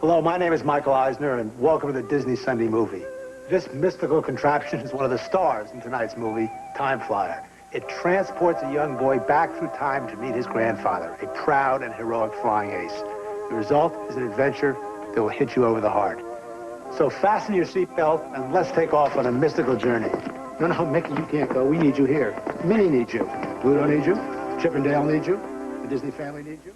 Hello, my name is Michael Eisner, and welcome to the Disney Sunday movie. This mystical contraption is one of the stars in tonight's movie, Time Flyer. It transports a young boy back through time to meet his grandfather, a proud and heroic flying ace. The result is an adventure that will hit you over the heart. So fasten your seatbelt and let's take off on a mystical journey. No, Mickey, you can't go. We need you here. Minnie needs you. Pluto needs you. Chip and Dale needs you. The Disney family needs you.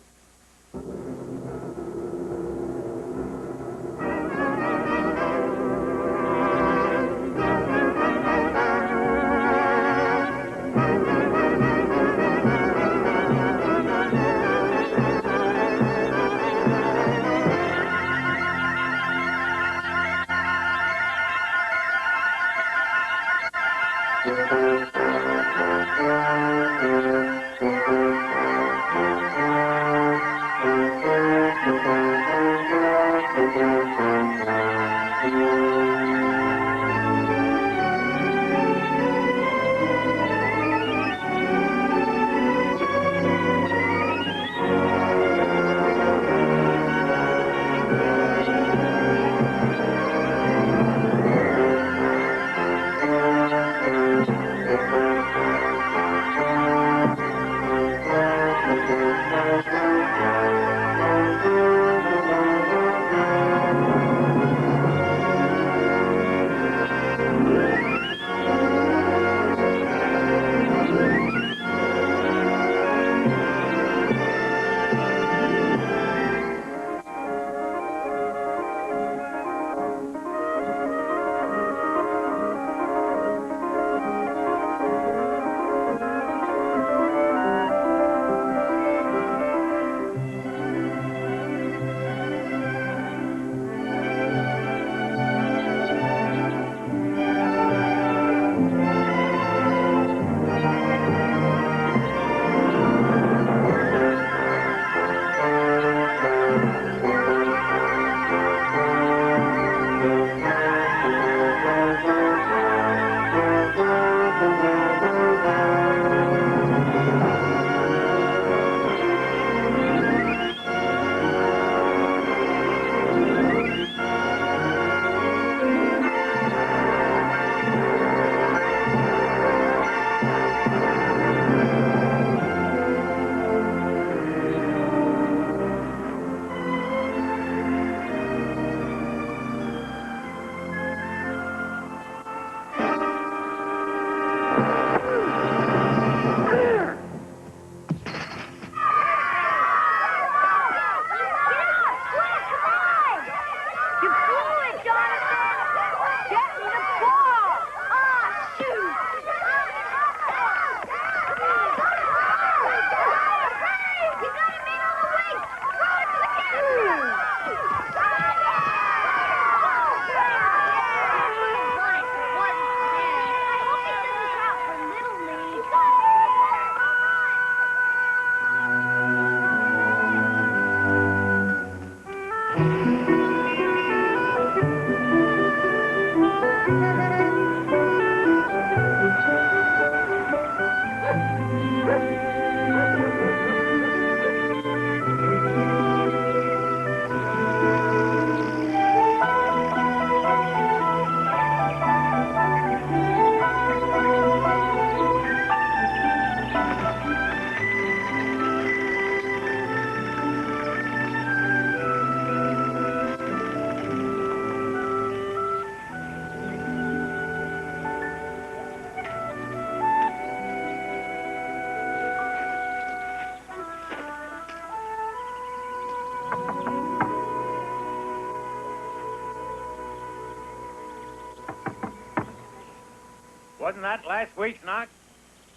Wasn't that last week's knock?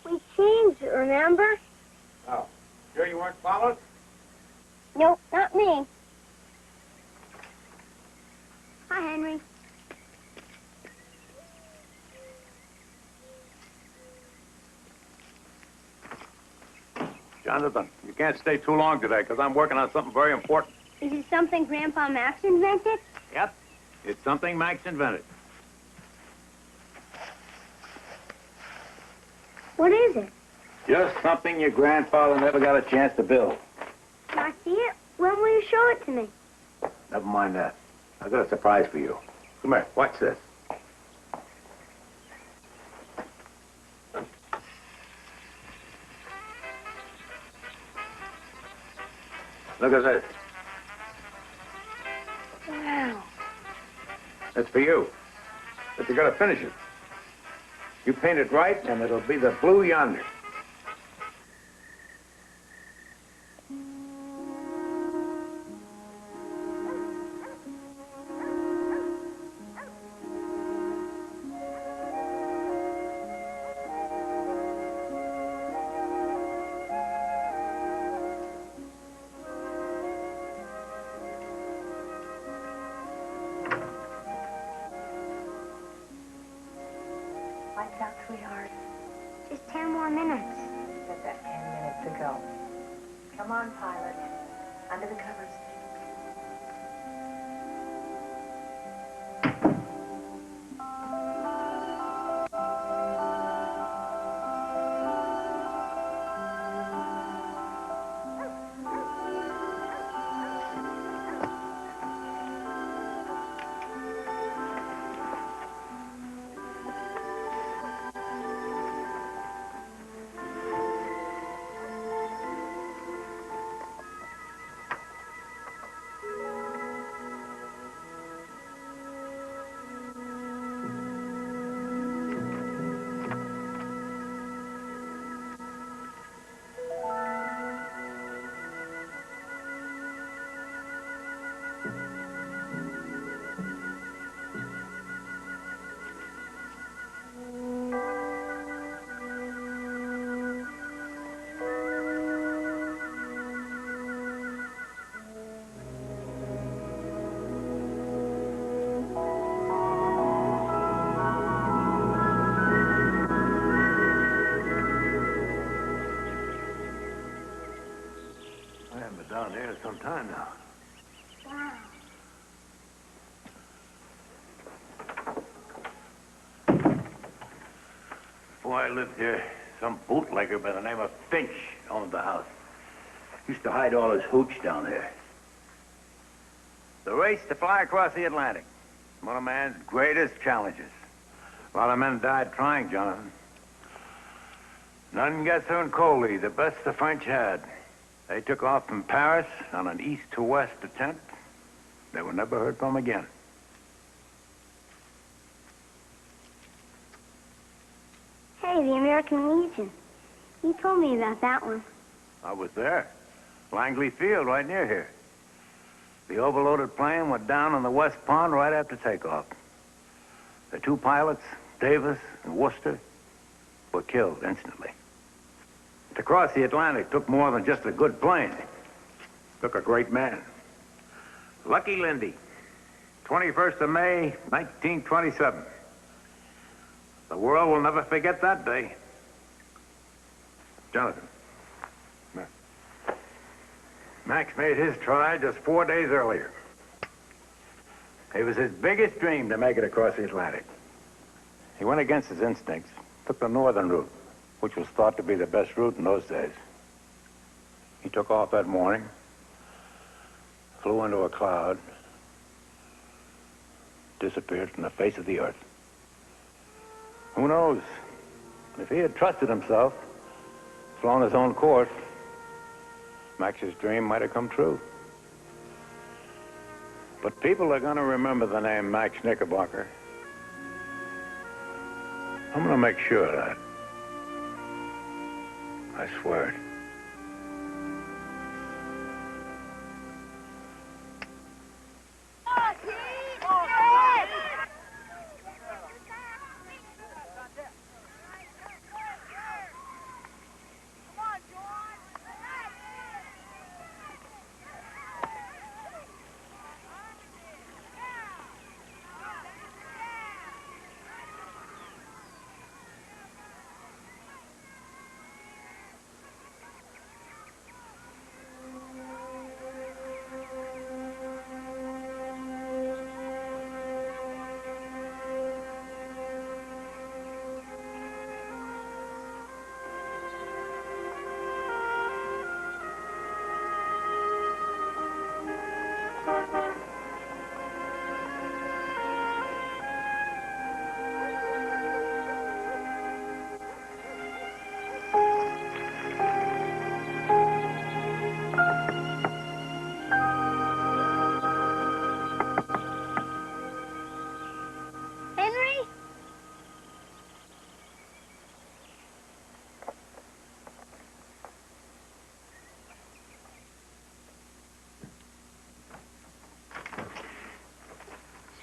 We changed it, remember? Oh. Sure you weren't followed? Nope, not me. Hi, Henry. Jonathan, you can't stay too long today because I'm working on something very important. Is it something Grandpa Max invented? Yep. It's something Max invented. What is it? Just something your grandfather never got a chance to build. Can I see it? When will you show it to me? Never mind that. I got a surprise for you. Come here, watch this. Look at this. Wow. That's for you. But you gotta finish it. You paint it right, and it'll be the blue Yonder. Lights out, sweetheart. Just 10 more minutes. Said that 10 minutes ago. Come on, pilot. Under the covers. I haven't been down there in some time now. Wow. Before I lived here, some bootlegger by the name of Finch owned the house. Used to hide all his hooch down there. The race to fly across the Atlantic. One of man's greatest challenges. A lot of men died trying, Jonathan. None gets through in Coley, the best the French had. They took off from Paris on an east-to-west attempt. They were never heard from again. Hey, the American Legion. You told me about that one. I was there. Langley Field, right near here. The overloaded plane went down on the West Pond right after takeoff. The two pilots, Davis and Worcester, were killed instantly. To cross the Atlantic took more than just a good plane. Took a great man. Lucky Lindy, 21st of May, 1927. The world will never forget that day. Jonathan. come here. Max made his try just 4 days earlier. It was his biggest dream to make it across the Atlantic. He went against his instincts, took the northern route, which was thought to be the best route in those days. He took off that morning, flew into a cloud, disappeared from the face of the earth. Who knows? If he had trusted himself, flown his own course, Max's dream might have come true. But people are going to remember the name Max Knickerbocker. I'm going to make sure of that. I swear it.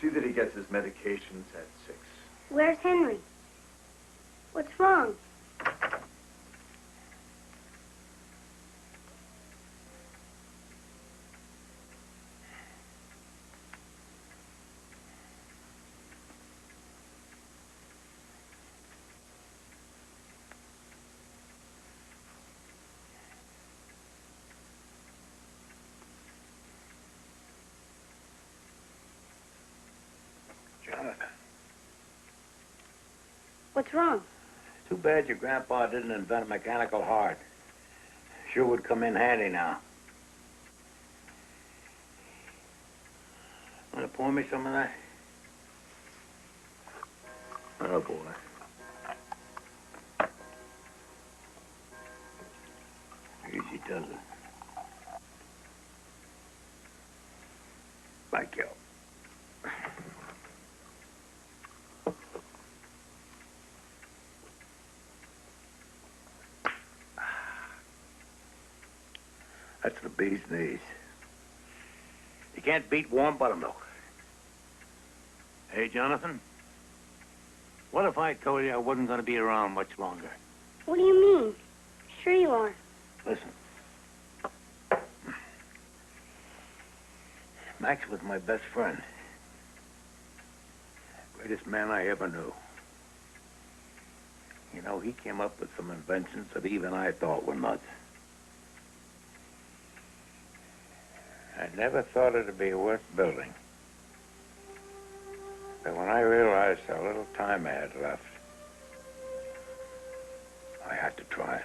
See that he gets his medications at 6. Where's Henry? What's wrong? Jonathan. What's wrong? Too bad your grandpa didn't invent a mechanical heart. Sure would come in handy now. Want to pour me some of that? Oh, boy. Easy does it. Thank you. That's the bee's knees. You can't beat warm buttermilk. Hey, Jonathan. What if I told you I wasn't going to be around much longer? What do you mean? Sure you are. Listen. Max was my best friend. Greatest man I ever knew. You know, he came up with some inventions that even I thought were nuts. I never thought it'd be worth building. But when I realized how little time I had left, I had to try.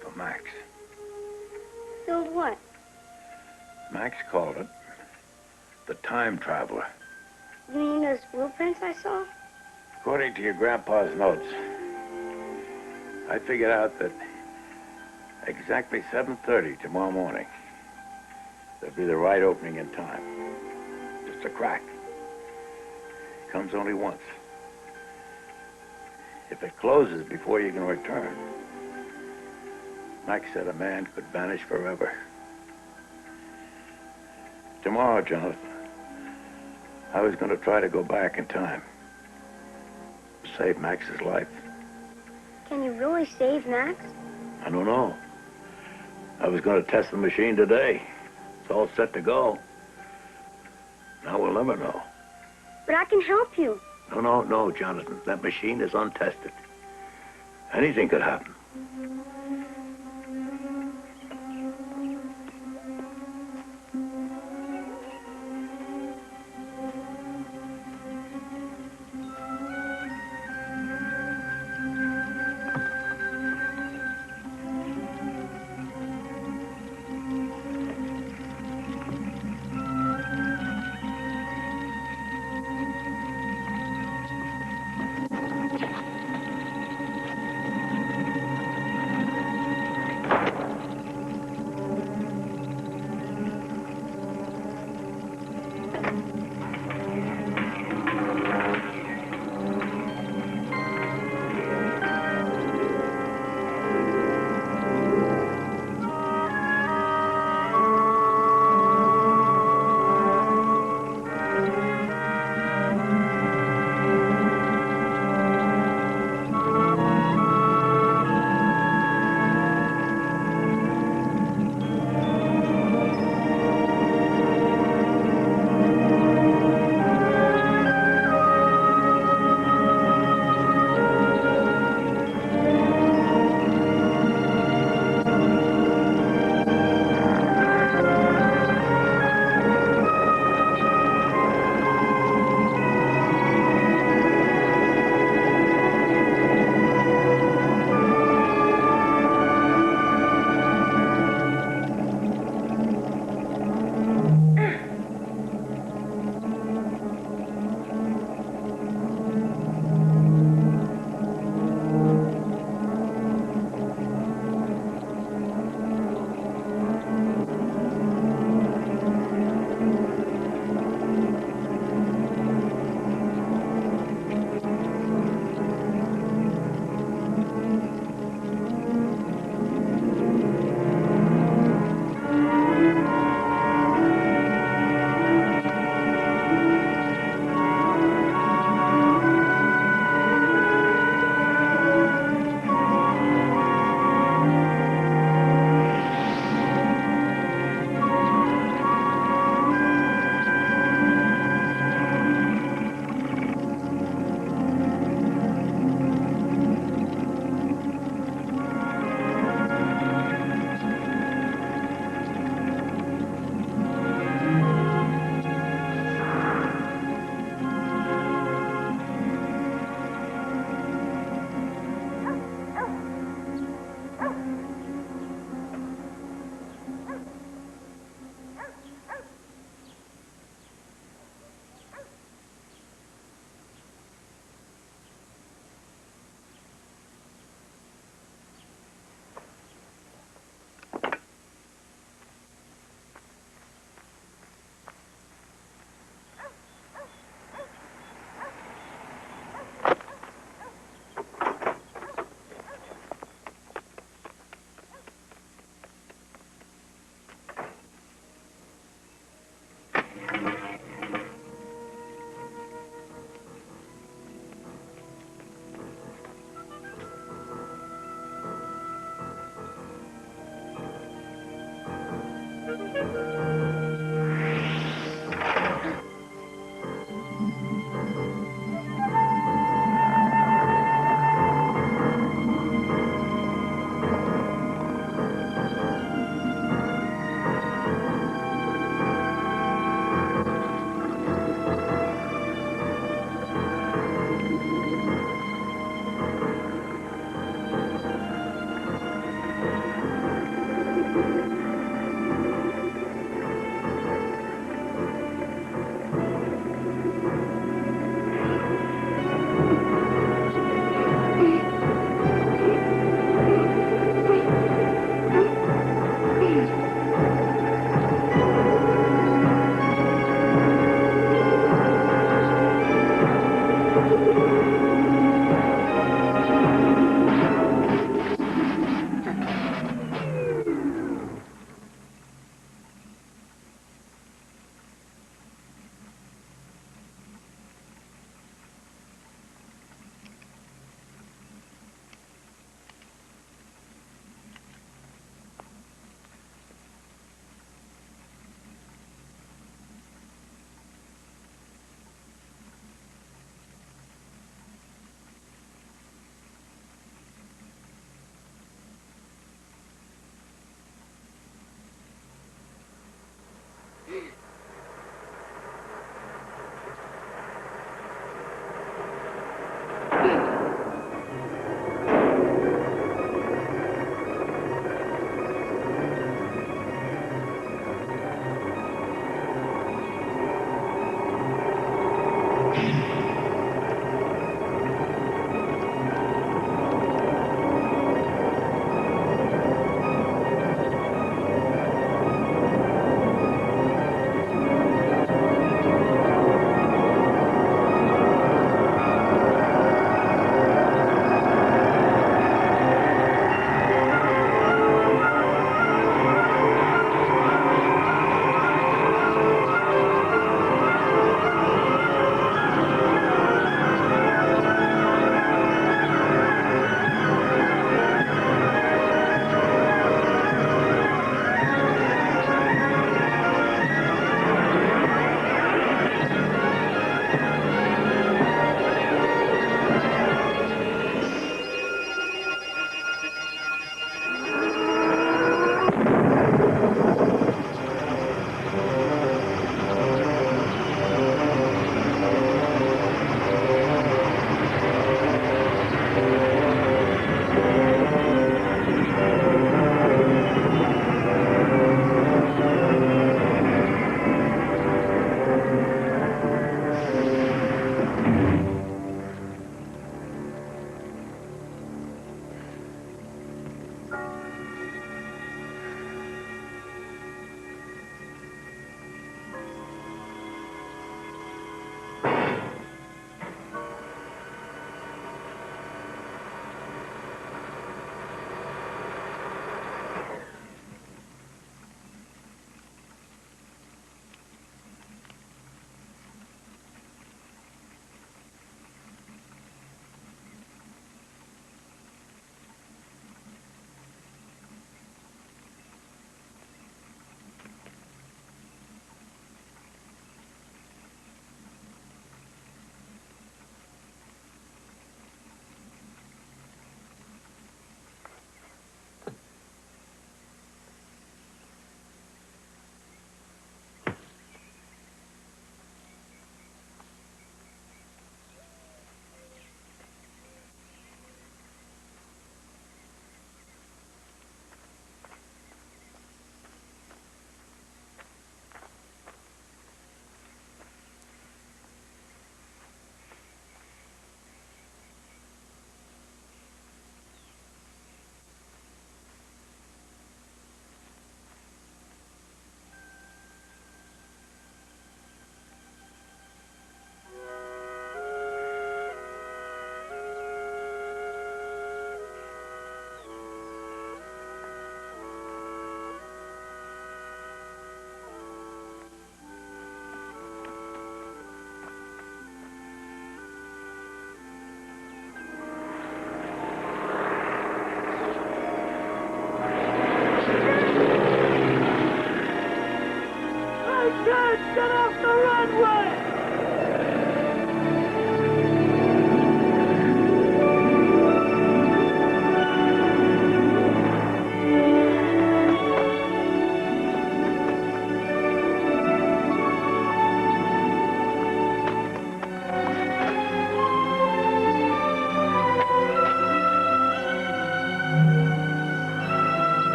For Max. Build what? Max called it the Time Traveler. You mean those blueprints I saw? According to your grandpa's notes, I figured out that exactly 7:30 tomorrow morning, there'll be the right opening in time. Just a crack. It comes only once. If it closes before you can return, Max said a man could vanish forever. Tomorrow, Jonathan, I was going to try to go back in time. Save Max's life. Can you really save Max? I don't know. I was going to test the machine today. It's all set to go. Now we'll never know. But I can help you. No, Jonathan. That machine is untested. Anything could happen.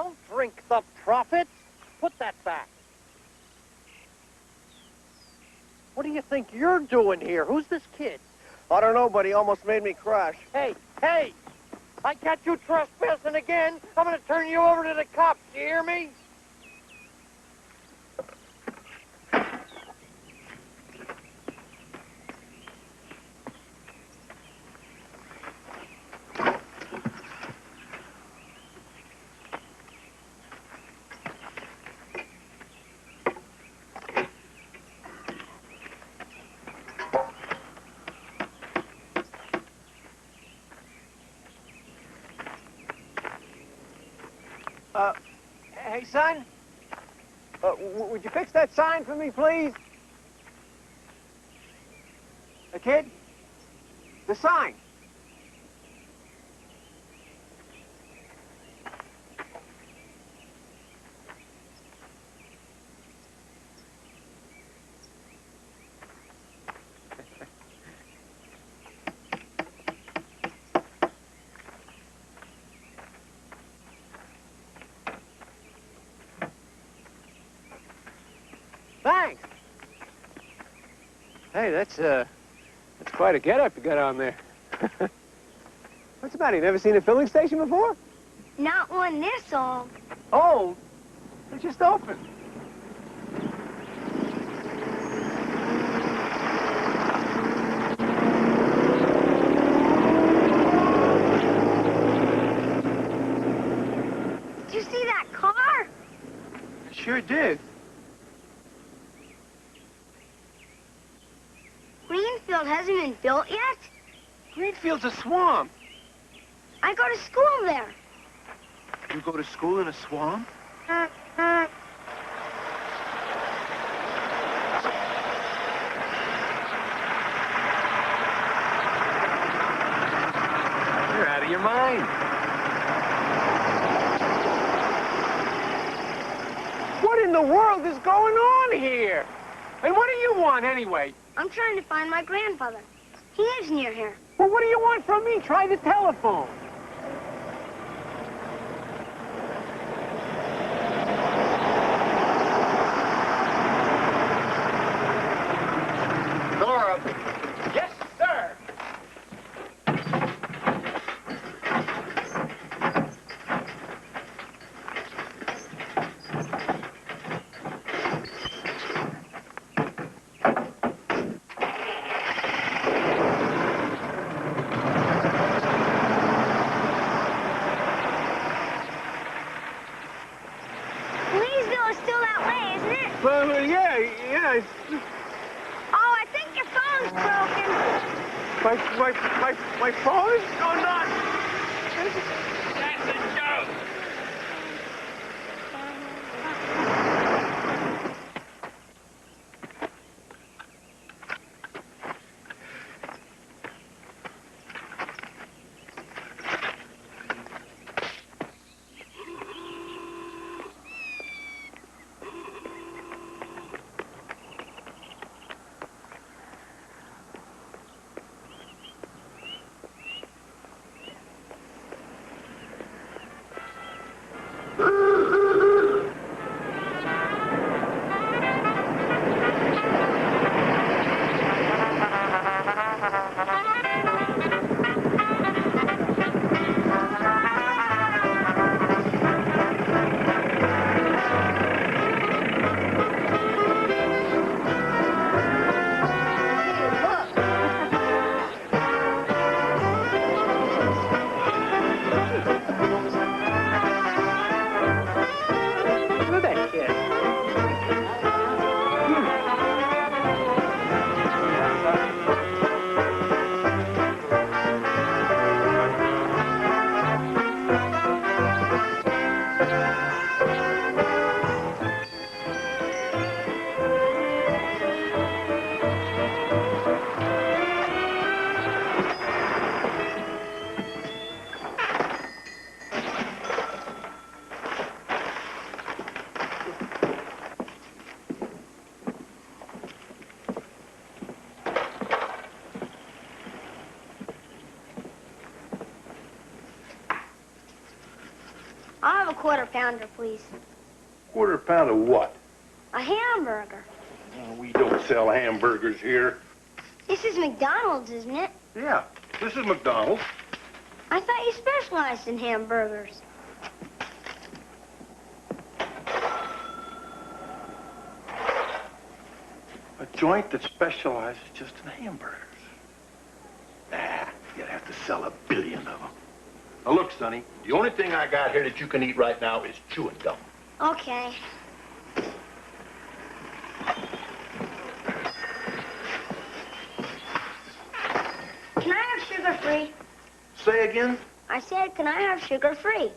Don't drink the profits. Put that back. What do you think you're doing here? Who's this kid? I don't know, but he almost made me crash. Hey, hey! I catch you trespassing again, I'm gonna turn you over to the cops, you hear me? Hey, son? Would you fix that sign for me, please? A kid? The sign. Thanks. Hey, that's quite a getup you got on there. What's the matter? You never seen a filling station before? Not one this old. Oh, it just opened. Did you see that car? I sure did. Greenfield hasn't been built yet? Greenfield's a swamp. I go to school there. You go to school in a swamp? You're out of your mind. What in the world is going on here? And what do you want, anyway? I'm trying to find my grandfather. He lives near here. Well, what do you want from me? Try the telephone. Laura. Yes, sir. Leesville is still that way, isn't it? Well, yeah. Oh, I think your phone's broken. My phone? Oh, not. That's a joke. quarter pounder, please. Quarter pound of what? A hamburger. We don't sell hamburgers here. This is McDonald's, isn't it? Yeah, this is McDonald's. I thought you specialized in hamburgers. A joint that specializes just in hamburgers. Nah, you'd have to sell 1 billion of them. Now look, Sonny, the only thing I got here that you can eat right now is chewing gum. Okay. Can I have sugar-free? Say again? I said, can I have sugar-free?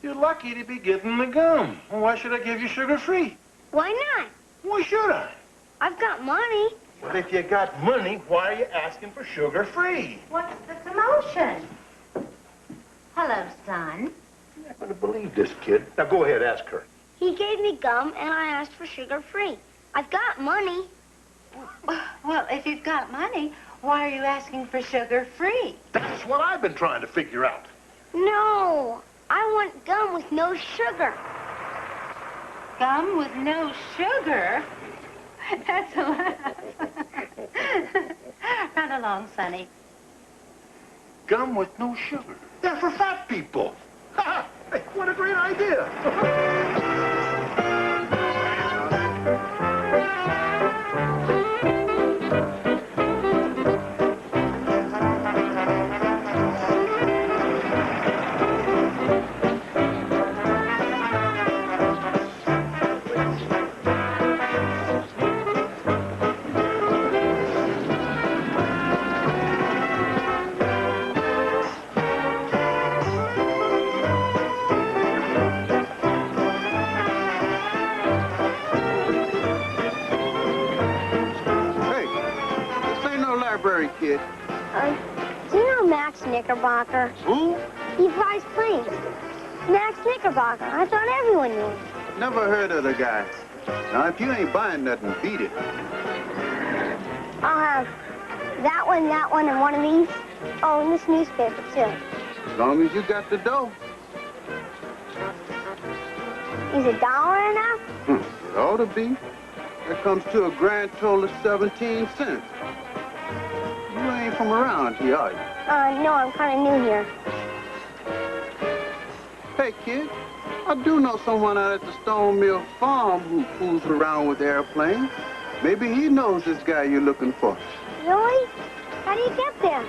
You're lucky to be getting the gum. Well, why should I give you sugar-free? Why not? Why should I? I've got money. Well, if you got money, why are you asking for sugar-free? What's the commotion? Hello, son. I'm not going to believe this kid. Now, go ahead, ask her. He gave me gum, and I asked for sugar-free. I've got money. Well, if you've got money, why are you asking for sugar-free? That's what I've been trying to figure out. No, I want gum with no sugar. Gum with no sugar? That's a laugh. Run along, Sonny. Gum with no sugar. They're for fat people. Hey, what a great idea. Kid. Do you know Max Knickerbocker? Who? He flies planes. Max Knickerbocker. I thought everyone knew. Never heard of the guy. Now, if you ain't buying nothing, beat it. I'll have that one, and one of these. Oh, and this newspaper, too. As long as you got the dough. Is $1 enough? It ought to be. That comes to a grand total of 17 cents. You ain't from around here, are you? No, I'm kind of new here. Hey, kid, I do know someone out at the Stone Mill Farm who fools around with airplanes. Maybe he knows this guy you're looking for. Really? How do you get there?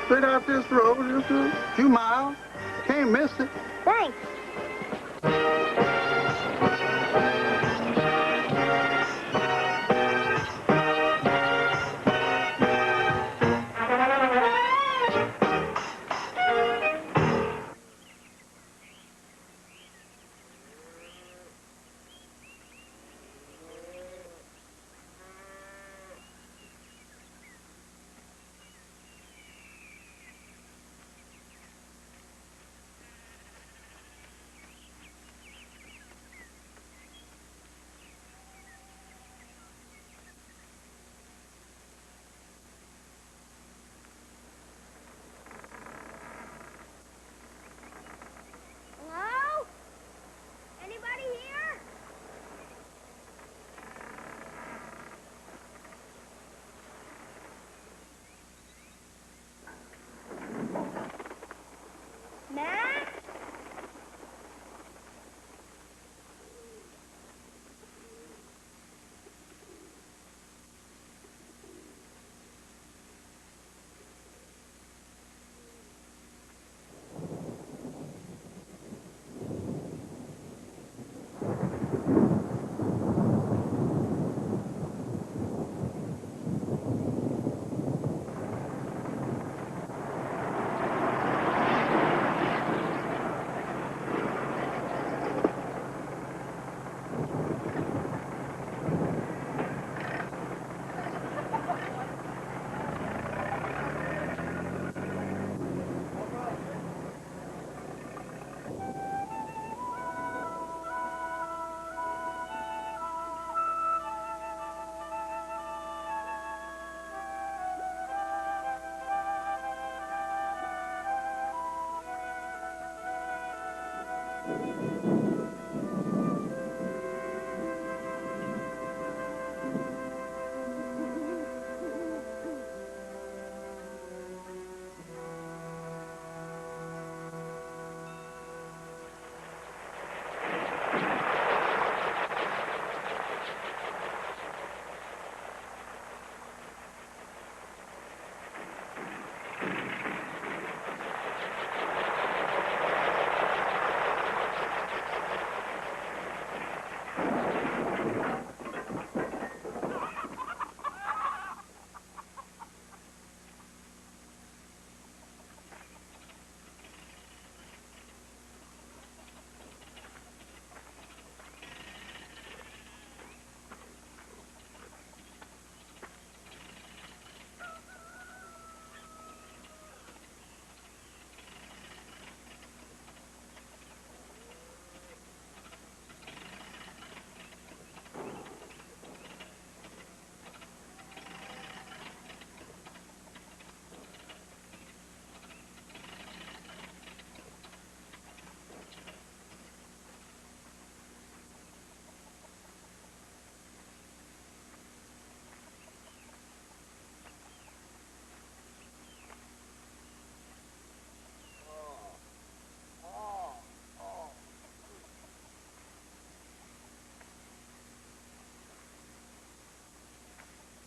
Straight out this road, just a few miles. Can't miss it. Thanks.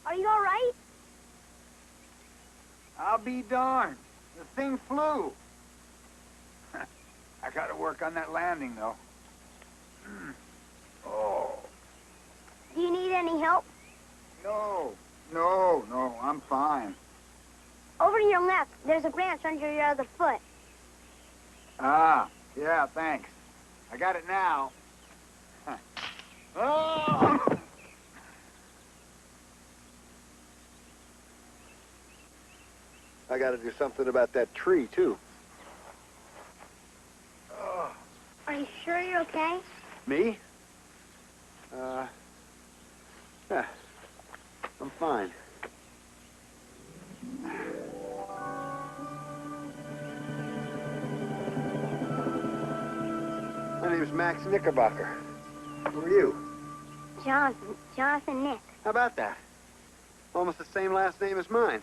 Are you all right? I'll be darned. The thing flew. I gotta work on that landing, though. Oh. Do you need any help? No, I'm fine. Over to your left, there's a branch under your other foot. Ah, yeah, thanks. I got it now. Oh! I got to do something about that tree, too. Are you sure you're okay? Me? Yeah, I'm fine. My name's Max Knickerbocker. Who are you? Jonathan Nick. How about that? Almost the same last name as mine.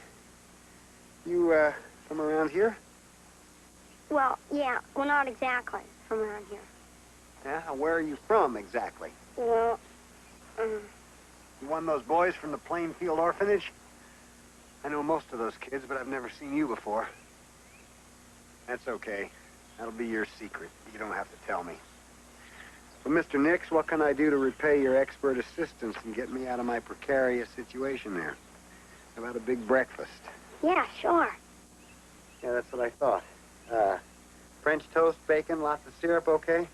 You, from around here? Well, yeah, well, not exactly from around here. Yeah? Where are you from, exactly? Well, You one of those boys from the Plainfield Orphanage? I know most of those kids, but I've never seen you before. That's okay. That'll be your secret. You don't have to tell me. Well, Mr. Nix, what can I do to repay your expert assistance and get me out of my precarious situation there? How about a big breakfast? yeah, sure. Yeah, that's what I thought. French toast, bacon, lots of syrup, okay?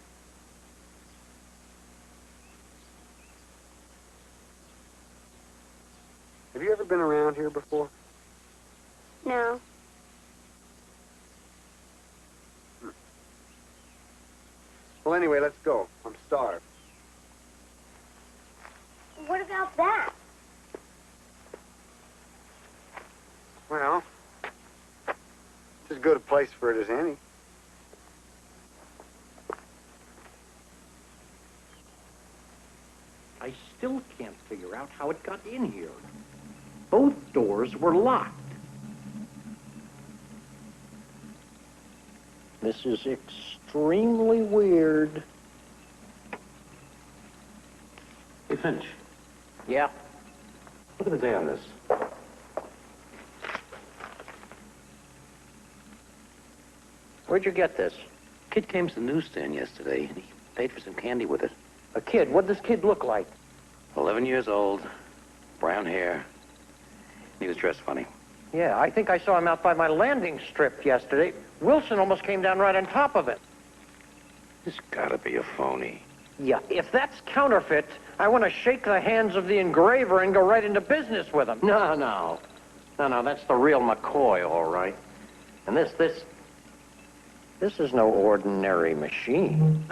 Have you ever been around here before? No. Well, anyway, let's go. I'm starved. What about that? Well, it's as good a place for it as any. I still can't figure out how it got in here. Both doors were locked. This is extremely weird. Hey, Finch, Yeah. look at the day on this. Where'd you get this? Kid came to the newsstand yesterday, and he paid for some candy with it. A kid? What'd this kid look like? 11 years old, brown hair. He was dressed funny. Yeah, I think I saw him out by my landing strip yesterday. Wilson almost came down right on top of it. This gotta be a phony. Yeah, if that's counterfeit, I want to shake the hands of the engraver and go right into business with him. No, that's the real McCoy, all right. And this is no ordinary machine.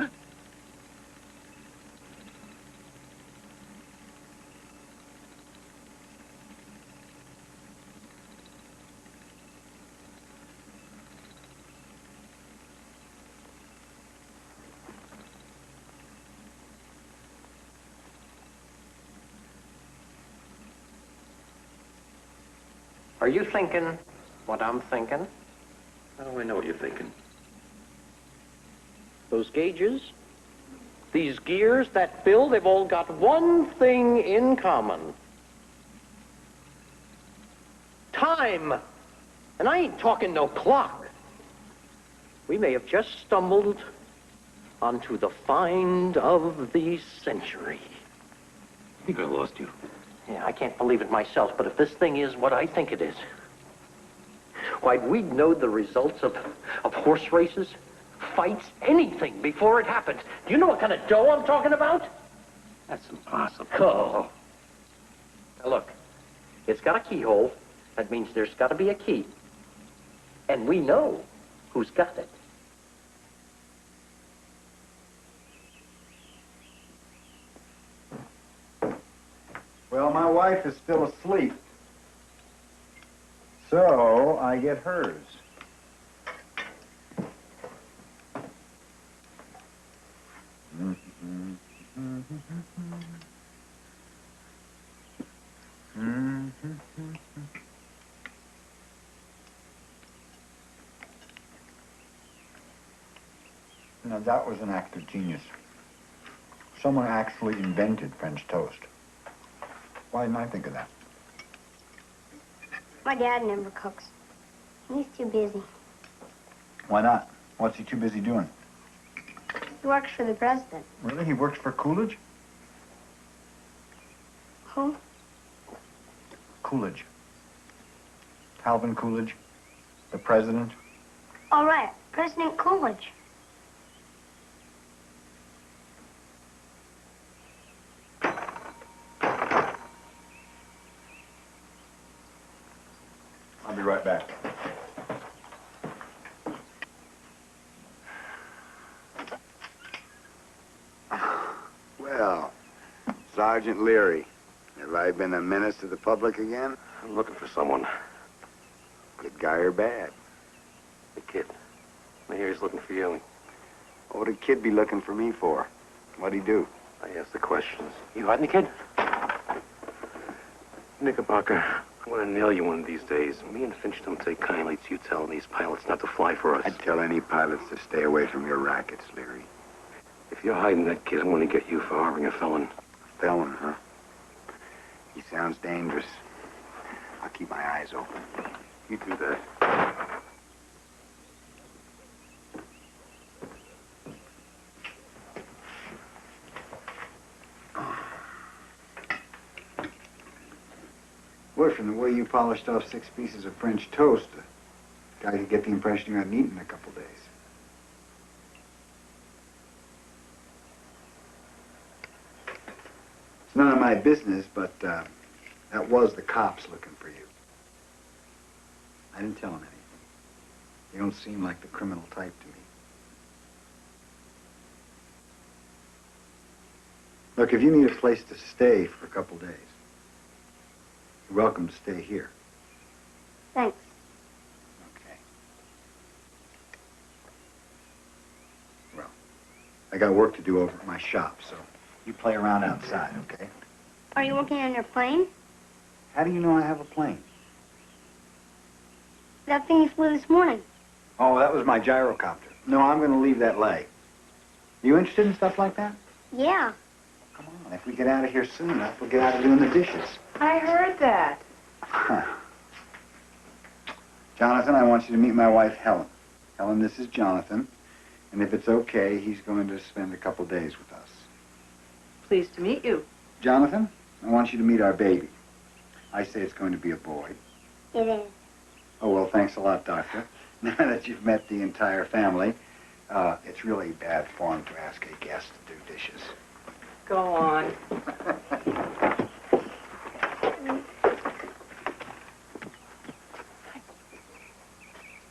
Are you thinking what I'm thinking? How do I know what you're thinking? Those gauges, these gears, that bill, they've all got one thing in common. Time. And I ain't talking no clock. We may have just stumbled onto the find of the century. I think I lost you. Yeah, I can't believe it myself, but if this thing is what I think it is, why, we'd know the results of horse races, fights, anything before it happens. Do you know what kind of dough I'm talking about? That's impossible. Oh. Now look, it's got a keyhole. That means there's got to be a key. And we know who's got it. Well, my wife is still asleep. So I get hers. Now, that was an act of genius. Someone actually invented French toast. Why didn't I think of that? My dad never cooks. He's too busy. Why not? What's he too busy doing? He works for the president. Really? He works for Coolidge? Who? Coolidge. Calvin Coolidge, the president. All right, President Coolidge. I'll be right back. Well, Sergeant Leary, have I been a menace to the public again? I'm looking for someone. Good guy or bad? The kid. I hear he's looking for you. What would a kid be looking for me for? What'd he do? I ask the questions. You hiding the kid? Knickerbocker, I'm gonna nail you one of these days. Me and Finch don't take kindly to you telling these pilots not to fly for us. I'd tell any pilots to stay away from your rackets, Leary. If you're hiding that kid, I'm gonna get you for harboring a felon. Felon, huh? He sounds dangerous. I'll keep my eyes open. You do that. Boy, from the way you polished off 6 pieces of French toast, a guy could get the impression you hadn't eaten in a couple days. It's none of my business, but that was the cops looking for you. I didn't tell them anything. You don't seem like the criminal type to me. Look, if you need a place to stay for a couple days, you're welcome to stay here. Thanks. Okay. Well, I got work to do over at my shop, so you play around outside, okay? Are you working on your plane? How do you know I have a plane? That thing you flew this morning. Oh, that was my gyrocopter. No, I'm going to leave that lay. You interested in stuff like that? Yeah. Come on, if we get out of here soon enough, we'll get out of doing the dishes. I heard that. Jonathan, I want you to meet my wife, Helen. Helen, this is Jonathan. And if it's okay, he's going to spend a couple days with us. Pleased to meet you. Jonathan, I want you to meet our baby. I say it's going to be a boy. It is. Oh, well, thanks a lot, Doctor. Now that you've met the entire family, it's really bad form to ask a guest to do dishes. Go on.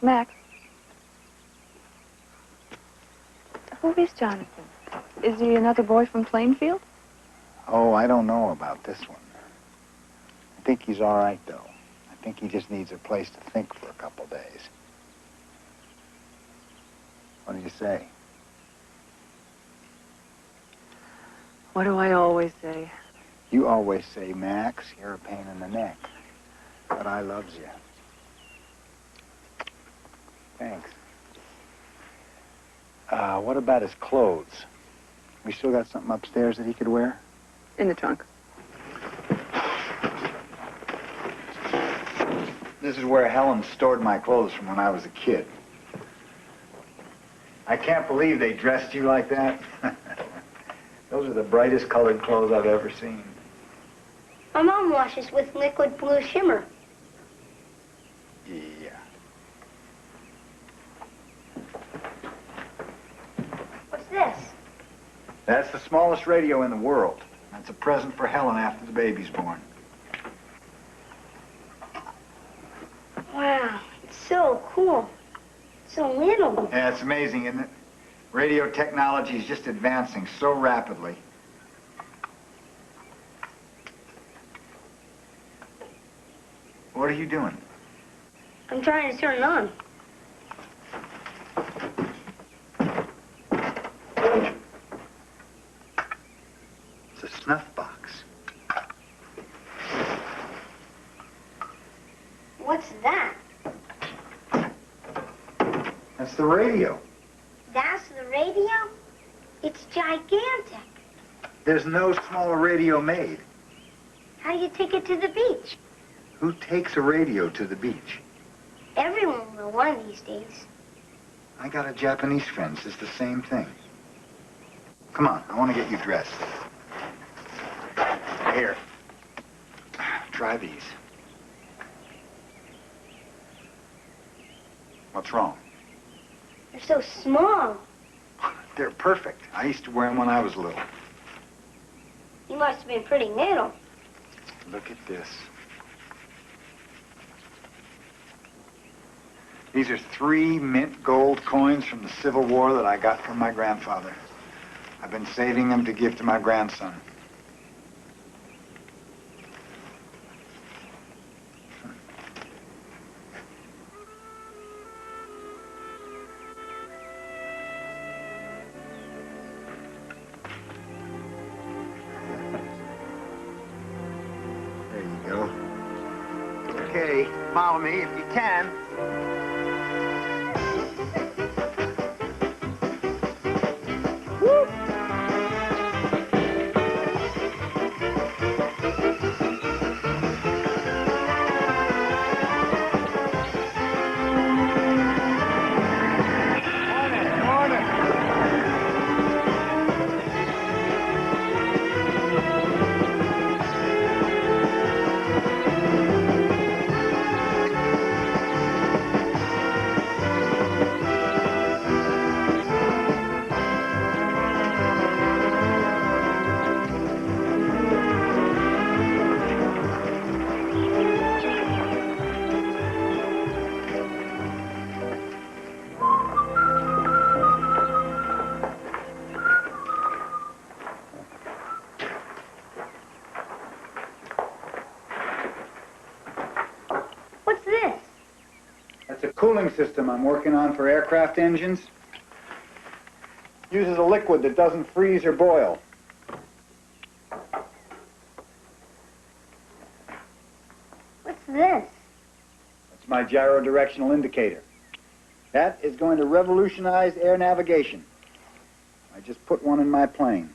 Max. Who is Jonathan? Is he another boy from Plainfield? Oh, I don't know about this one. I think he's all right, though. I think he just needs a place to think for a couple days. What do you say? What do I always say? You always say, Max, you're a pain in the neck. But I loves you. What about his clothes? We still got something upstairs that he could wear? In the trunk. This is where Helen stored my clothes from when I was a kid. I can't believe they dressed you like that. Those are the brightest colored clothes I've ever seen. My mom washes with liquid blue shimmer. Yeah. What's this? That's the smallest radio in the world. That's a present for Helen after the baby's born. Wow, it's so cool. So little. Yeah, it's amazing, isn't it? Radio technology is just advancing so rapidly. What are you doing? I'm trying to turn it on. It's a snuff box. What's that? That's the radio. That's the radio? It's gigantic. There's no smaller radio made. How do you take it to the beach? Who takes a radio to the beach? Everyone will one of these days. I got a Japanese friend. It's the same thing. Come on, I want to get you dressed. Here. Try these. What's wrong? They're so small. They're perfect. I used to wear them when I was little. You must have been pretty little. Look at this. These are 3 mint gold coins from the Civil War that I got from my grandfather. I've been saving them to give to my grandson. There you go. Okay, follow me if you can. Cooling system I'm working on for aircraft engines. Uses a liquid that doesn't freeze or boil. What's this? That's my gyro directional indicator. That is going to revolutionize air navigation. I just put one in my plane.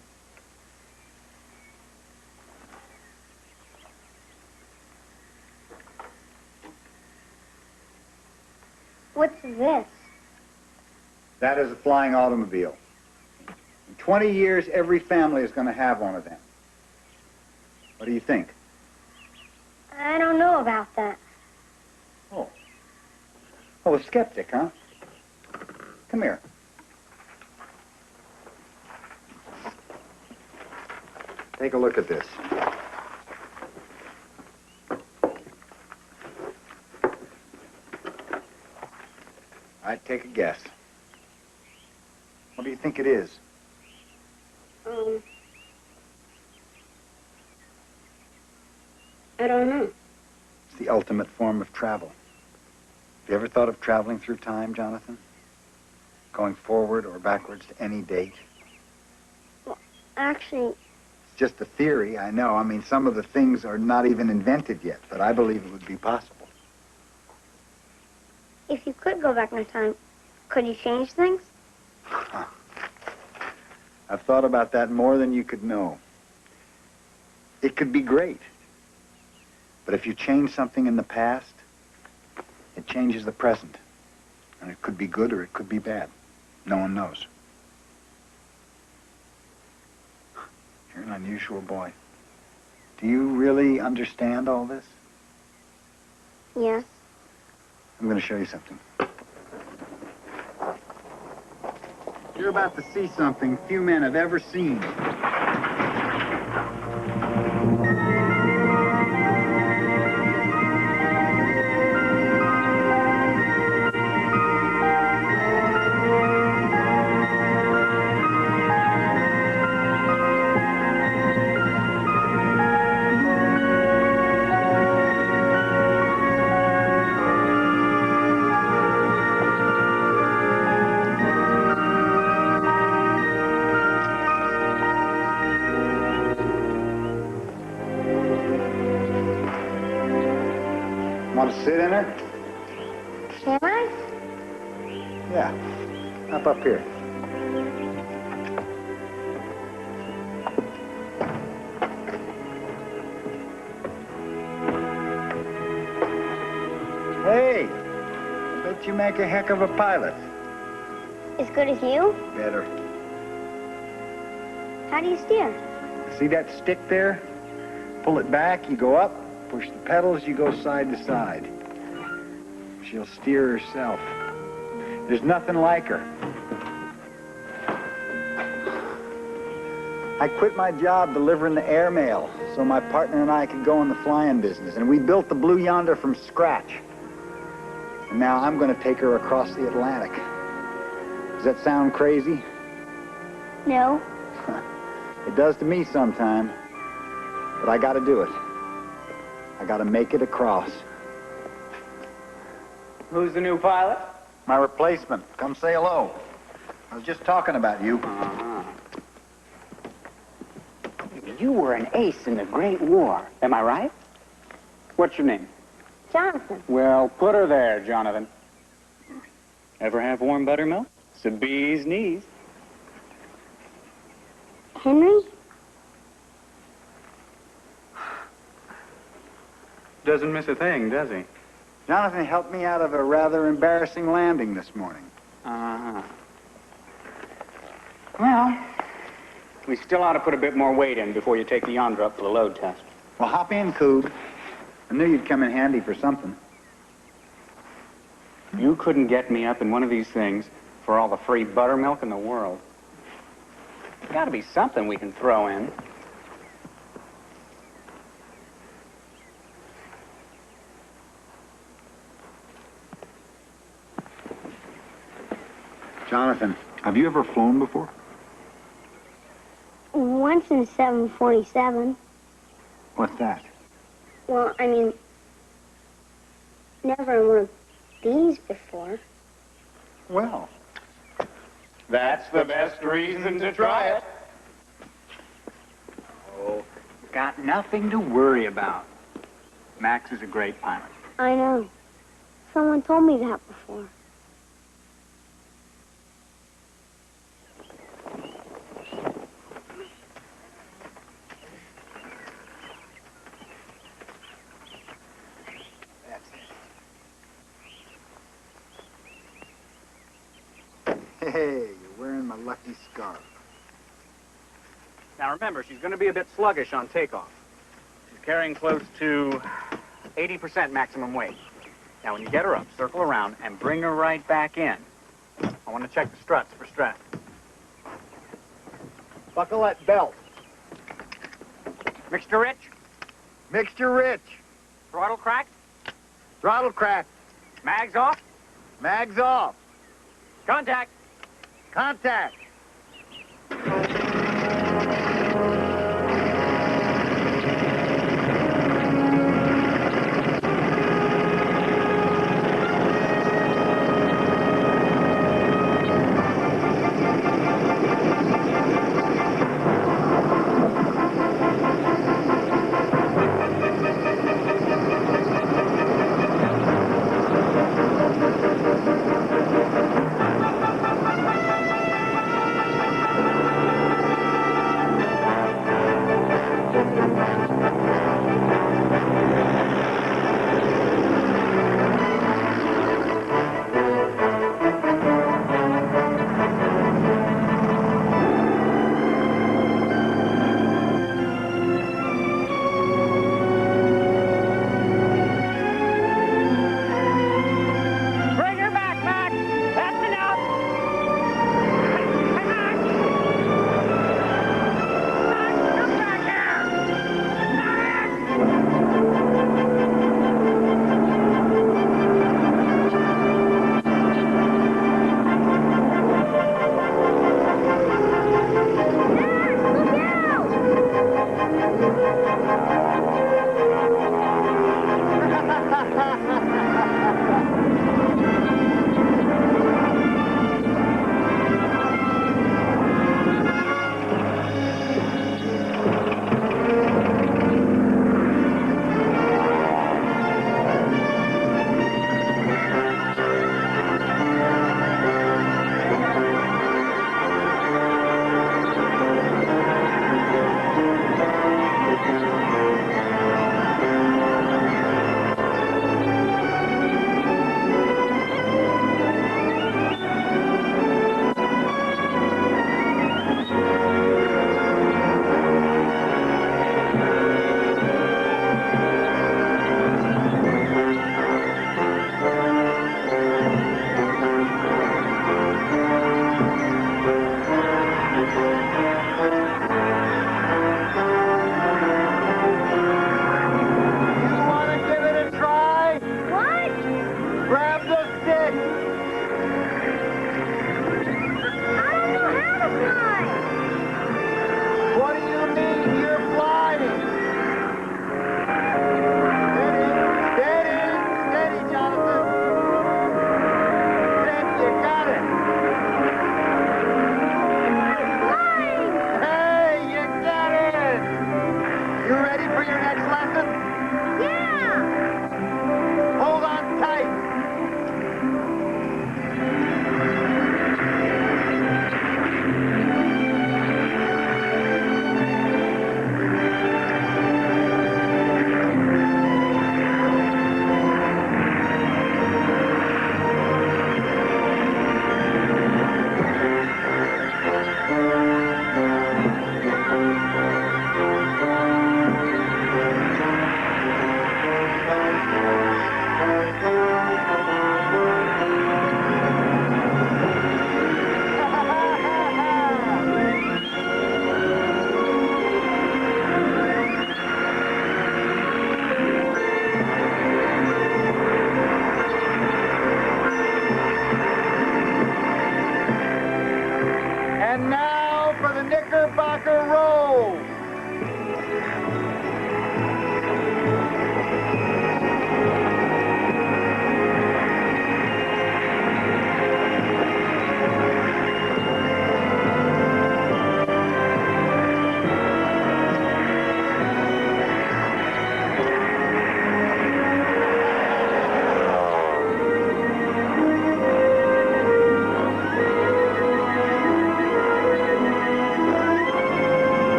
What's this? That is a flying automobile. In 20 years, every family is going to have one of them. What do you think? I don't know about that. Oh, a skeptic, huh? Come here. Take a look at this. I'd take a guess. What do you think it is? I don't know. It's the ultimate form of travel. Have you ever thought of traveling through time, Jonathan? Going forward or backwards to any date? Well, actually... It's just a theory, I know. I mean, some of the things are not even invented yet, but I believe it would be possible. If you could go back in time, could you change things? Huh. I've thought about that more than you could know. It could be great. But if you change something in the past, it changes the present. And it could be good or it could be bad. No one knows. You're an unusual boy. Do you really understand all this? Yes. I'm going to show you something. You're about to see something few men have ever seen. Want to sit in it? Can I? Yeah. Up here. Hey! I bet you make a heck of a pilot. As good as you? Better. How do you steer? See that stick there? Pull it back, you go up. Push the pedals, you go side to side. She'll steer herself. There's nothing like her. I quit my job delivering the airmail so my partner and I could go in the flying business, and we built the Blue Yonder from scratch. And now I'm going to take her across the Atlantic. Does that sound crazy? No. It does to me sometime, but I got to do it. I got to make it across. Who's the new pilot? My replacement. Come say hello. I was just talking about you. You were an ace in the Great War. Am I right? What's your name? Jonathan. Well, put her there, Jonathan. Ever have warm buttermilk? It's a bee's knees. Henry? Doesn't miss a thing, does he? Jonathan helped me out of a rather embarrassing landing this morning. Uh-huh. Well, we still ought to put a bit more weight in before you take the Yonder up for the load test. Well, hop in, Coob. I knew you'd come in handy for something. You couldn't get me up in one of these things for all the free buttermilk in the world. There's got to be something we can throw in. Jonathan, have you ever flown before? Once in 747. What's that? Well, I mean, never in one of these before. Well, that's the best reason to try it. Oh, got nothing to worry about. Max is a great pilot. I know. Someone told me that before. Hey, you're wearing my lucky scarf. Now remember, she's going to be a bit sluggish on takeoff. She's carrying close to 80% maximum weight. Now when you get her up, circle around and bring her right back in. I want to check the struts for stress. Buckle that belt. Mixture rich? Mixture rich. Throttle cracked? Throttle cracked. Mags off? Mags off. Contact. Contact.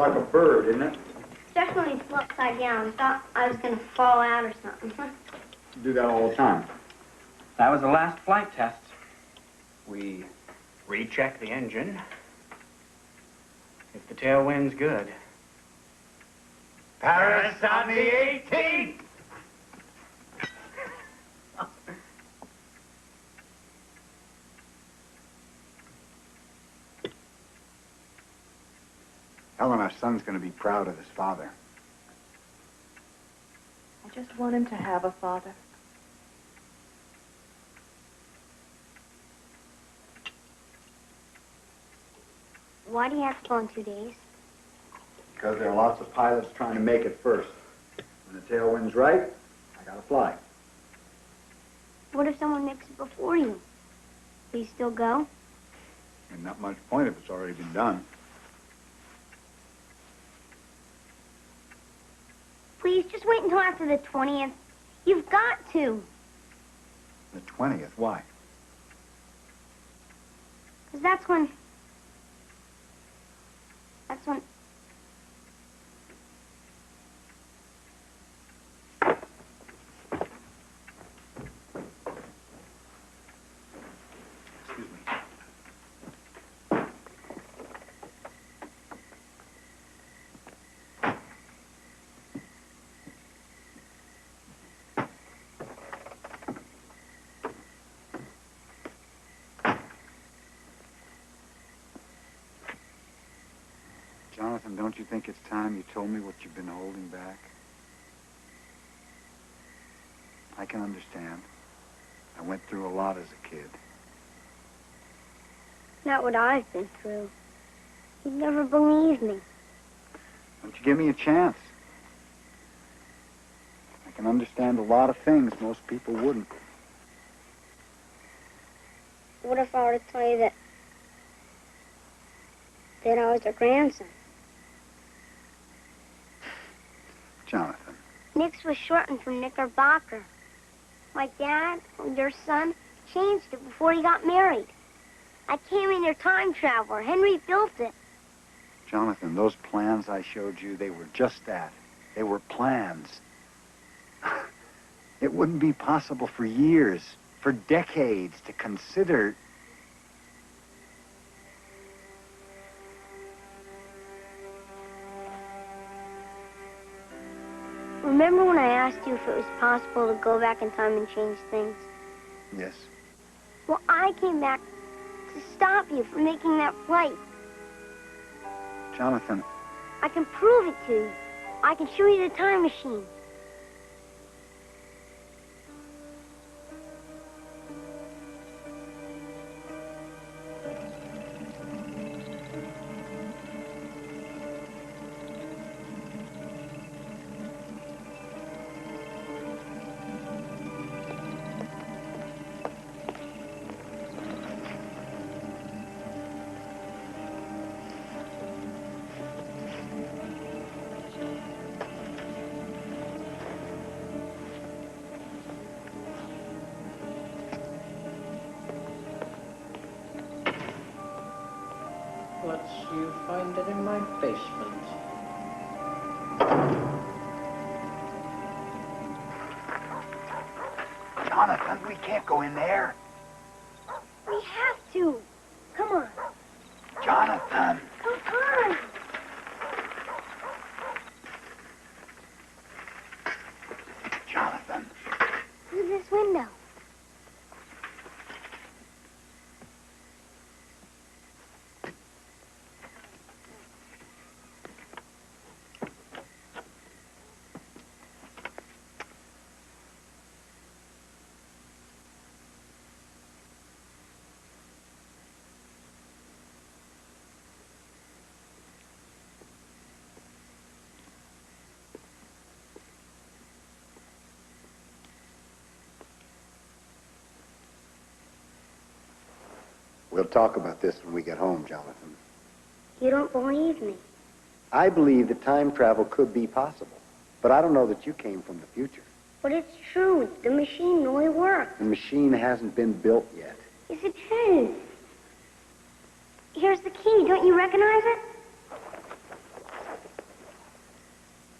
like a bird, isn't it? Especially when it's upside down. I thought I was going to fall out or something. You do that all the time. That was the last flight test. We recheck the engine. If the tailwind's good. Paris on the 18th! Helen, our son's going to be proud of his father. I just want him to have a father. Why do you have to go in 2 days? Because there are lots of pilots trying to make it first. When the tailwind's right, I gotta fly. What if someone makes it before you? Will you still go? And not much point if it's already been done. Please, just wait until after the 20th. You've got to. The 20th, why? Because that's when... Excuse me. Jonathan, don't you think it's time you told me what you've been holding back? I can understand. I went through a lot as a kid. Not what I've been through. You'd never believe me. Don't you give me a chance? I can understand a lot of things most people wouldn't. What if I were to tell you that I was your grandson? Jonathan. Nick's was shortened from Knickerbocker. My dad, your son, changed it before he got married. I came in your time traveler. Henry built it. Jonathan, those plans I showed you, they were just that. They were plans. It wouldn't be possible for years, for decades, to consider... Remember when I asked you if it was possible to go back in time and change things? Yes. Well, I came back to stop you from making that flight. Jonathan. I can prove it to you. I can show you the time machine. Let's you find it in my basement. Jonathan, we can't go in there. We have to. Come on. Jonathan. Come on. Jonathan. Through this window. We'll talk about this when we get home, Jonathan. You don't believe me. I believe that time travel could be possible, but I don't know that you came from the future. But it's true. The machine really works. The machine hasn't been built yet. Yes, it has. Here's the key. Don't you recognize it?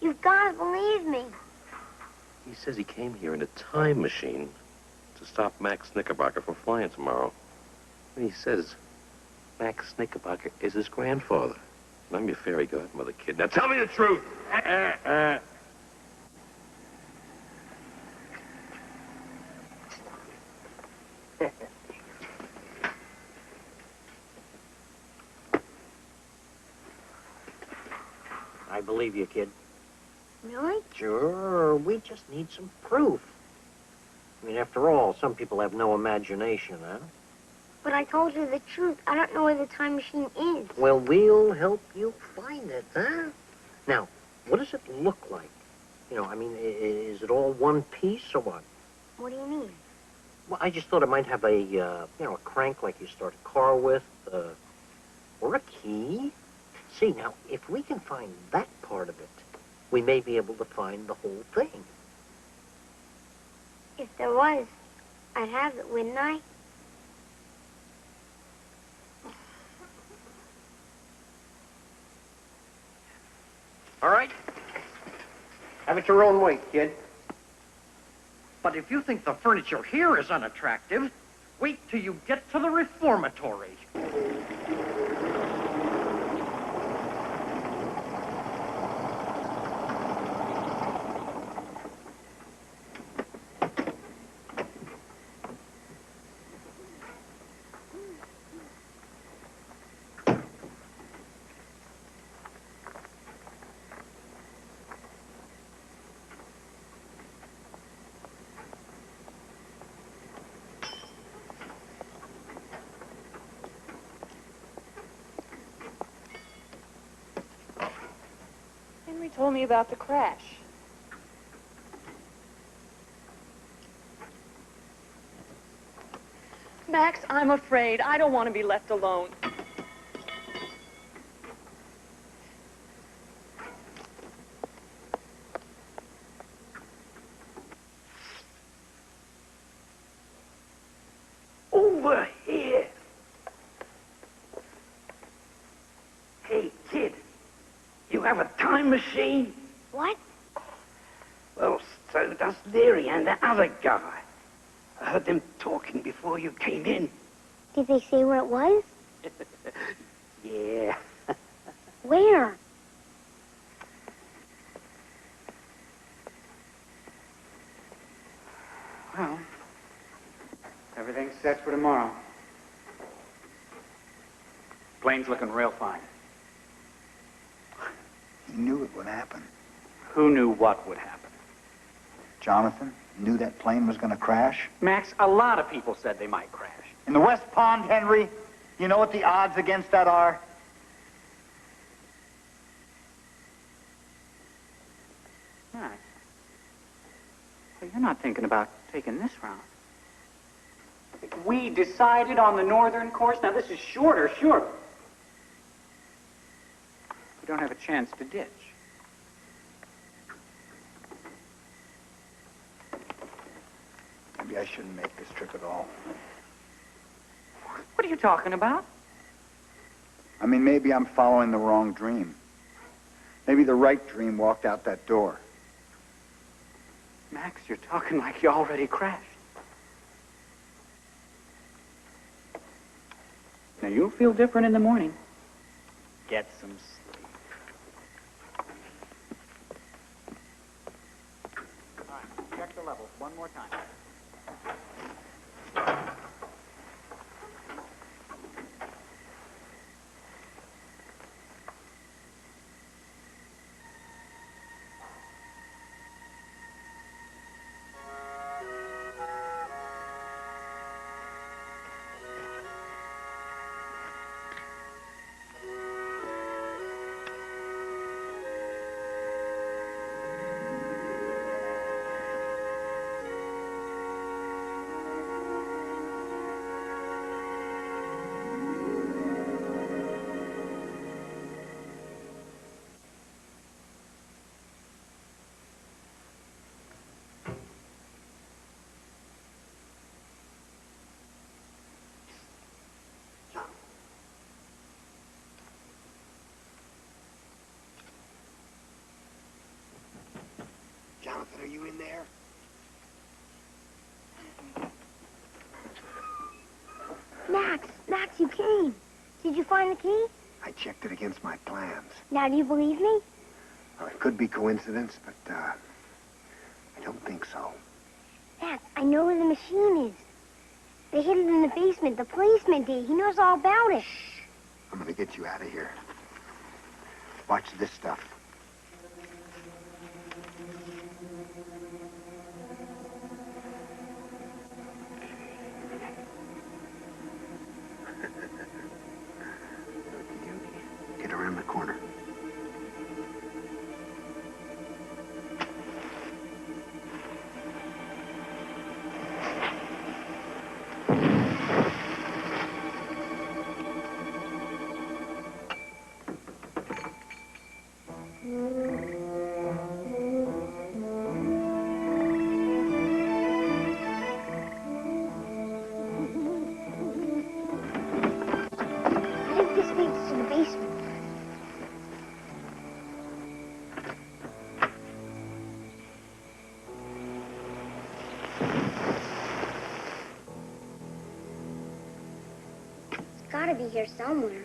You've got to believe me. He says he came here in a time machine to stop Max Knickerbocker from flying tomorrow. And he says Max Knickerbocker is his grandfather. And I'm your fairy godmother, kid. Now tell me the truth! I believe you, kid. Really? Sure, we just need some proof. I mean, after all, some people have no imagination, huh? But I told you the truth. I don't know where the time machine is. Well, we'll help you find it, huh? Now, what does it look like? You know, I mean, is it all one piece or what? What do you mean? Well, I just thought it might have a, a crank like you start a car with, or a key. See, now, if we can find that part of it, we may be able to find the whole thing. If there was, I'd have it, wouldn't I? All right? Have it your own way, kid. But if you think the furniture here is unattractive, wait till you get to the reformatory. Henry told me about the crash. Max, I'm afraid. I don't want to be left alone. Over here. Hey, kid. You have a time machine? What? Well, so does Leary and the other guy. I heard them talking before you came in. Did they say where it was? Yeah. Where? Well, everything's set for tomorrow. Plane's looking real fine. He knew it would happen. Who knew what would happen? Jonathan knew that plane was going to crash. Max, a lot of people said they might crash. In the West Pond, Henry, you know what the odds against that are? Max. Well, you're not thinking about taking this route. We decided on the northern course. Now, this is shorter, sure. We don't have a chance to ditch. Maybe I shouldn't make this trip at all. What are you talking about? I mean, maybe I'm following the wrong dream. Maybe the right dream walked out that door. Max, you're talking like you already crashed. Now, you'll feel different in the morning. Get some sleep. All right, check the levels one more time. Are you in there? Max, you came. Did you find the key? I checked it against my plans. Now, do you believe me? Well, it could be coincidence, but, I don't think so. Max, I know where the machine is. They hid it in the basement. The policeman did. He knows all about it. Shh. I'm gonna get you out of here. Watch this stuff. Get around the corner. I think this leads to the basement. It's gotta be here somewhere.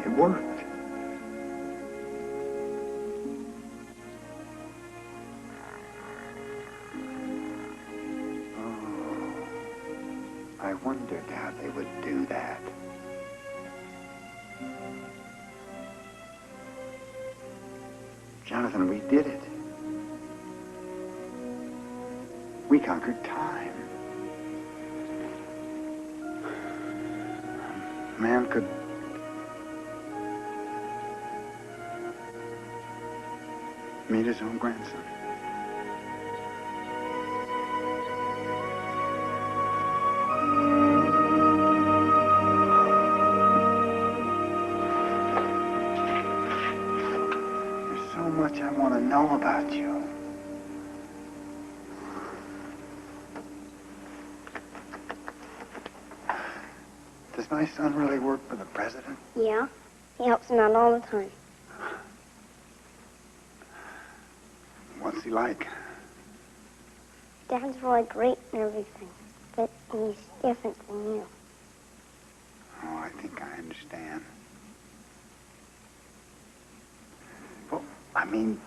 It worked. Oh, I wondered how they would do that. Jonathan, we did it. We conquered time. Man could meet his own grandson. There's so much I want to know about you. Does my son really work for the president? Yeah, he helps him out all the time. What's he like? Dad's really great and everything, but he's different than you. Oh, I think I understand. Well, I mean,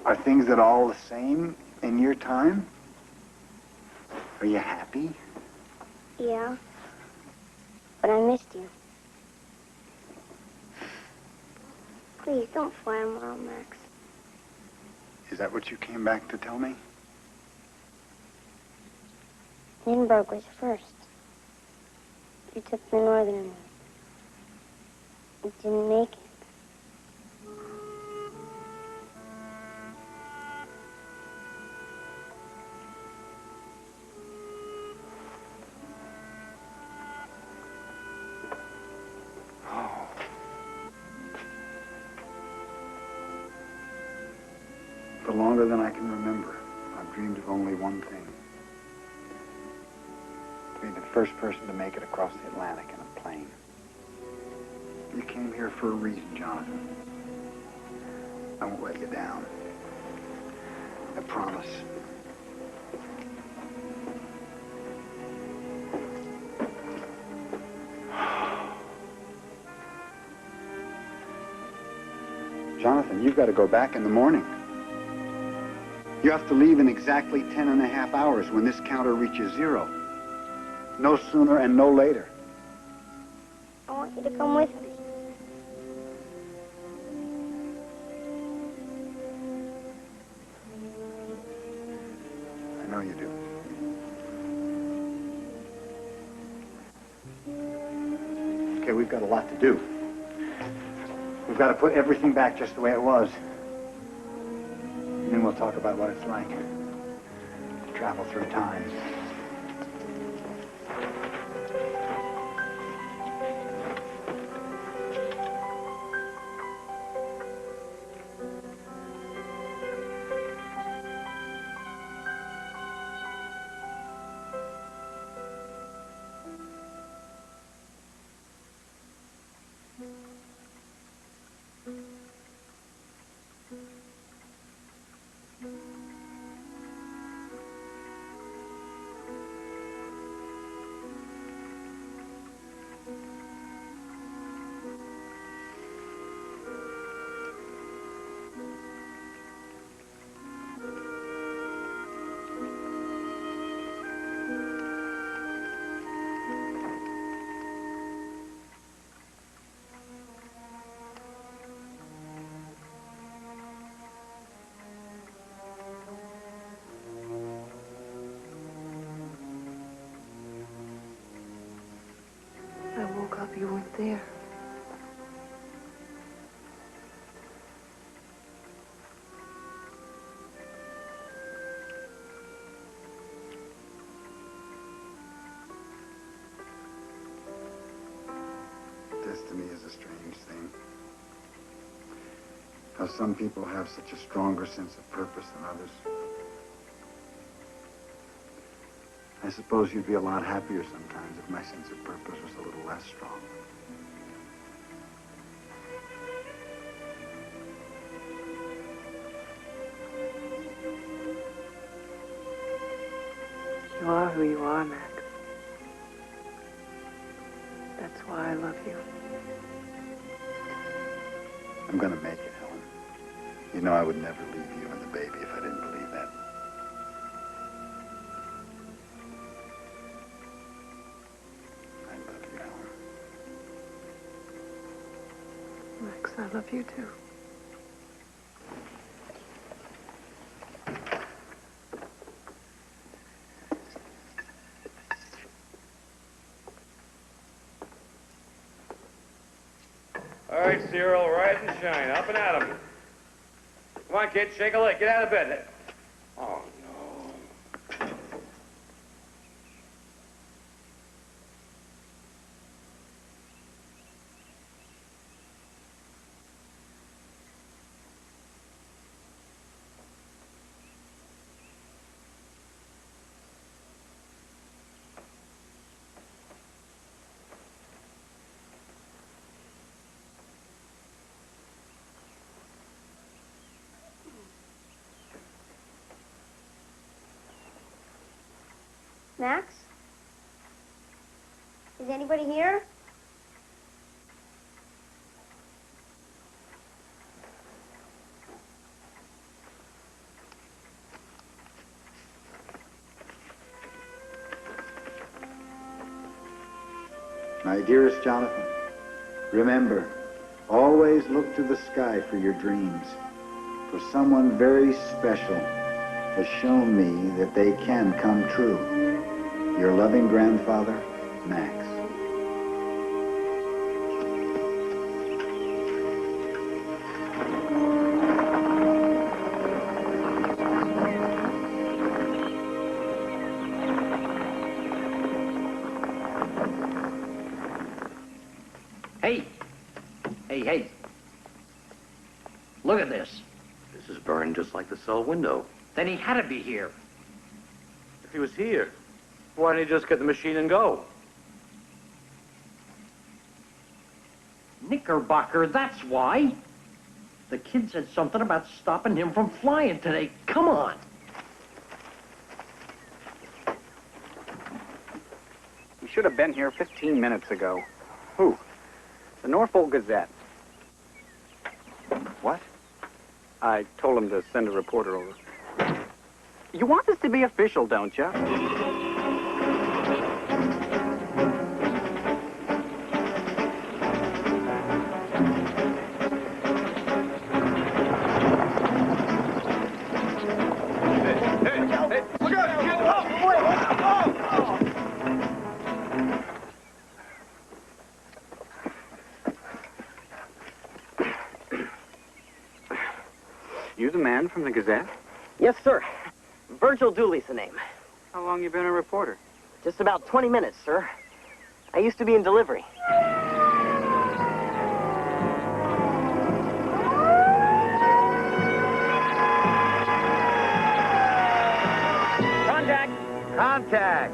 are things at all the same in your time? Are you happy? Yeah, but I missed you. Please, don't fire him out, Max. Is that what you came back to tell me? Lindbergh was first. You took the northern route. You didn't make it. Oh. For longer than I can remember, I've dreamed of only one thing. To be the first person to make it across the Atlantic in a plane. You came here for a reason, Jonathan. I won't let you down. I promise. Jonathan, you've got to go back in the morning. You have to leave in exactly 10.5 hours when this counter reaches 0. No sooner and no later. I want you to come with me. I know you do. Okay, we've got a lot to do. We've got to put everything back just the way it was. And then we'll talk about what it's like to travel through time. I woke up, you weren't there. Destiny is a strange thing. How some people have such a stronger sense of purpose than others. I suppose you'd be a lot happier sometimes if my sense of purpose was a little less strong. You are who you are, Max. That's why I love you. I'm gonna make it, Helen. You know I would never leave you and the baby if I didn't believe that. I love you, Helen. Max, I love you too. All right, Cyril, rise and shine. Up and at 'em. Come on, kid, shake a leg. Get out of bed. Oh, no. Max? Is anybody here? My dearest Jonathan, remember, always look to the sky for your dreams. For someone very special has shown me that they can come true. Your loving grandfather, Max. Hey! Hey, hey. Look at this. This is burned just like the cell window. Then he had to be here. If he was here, why didn't he just get the machine and go? Knickerbocker, that's why. The kid said something about stopping him from flying today. Come on. He should have been here 15 minutes ago. Who? The Norfolk Gazette. What? I told him to send a reporter over. You want this to be official, don't you? You the man from the Gazette? Yes, sir. Virgil Dooley's the name. How long you been a reporter? Just about 20 minutes, sir. I used to be in delivery. Contact! Contact!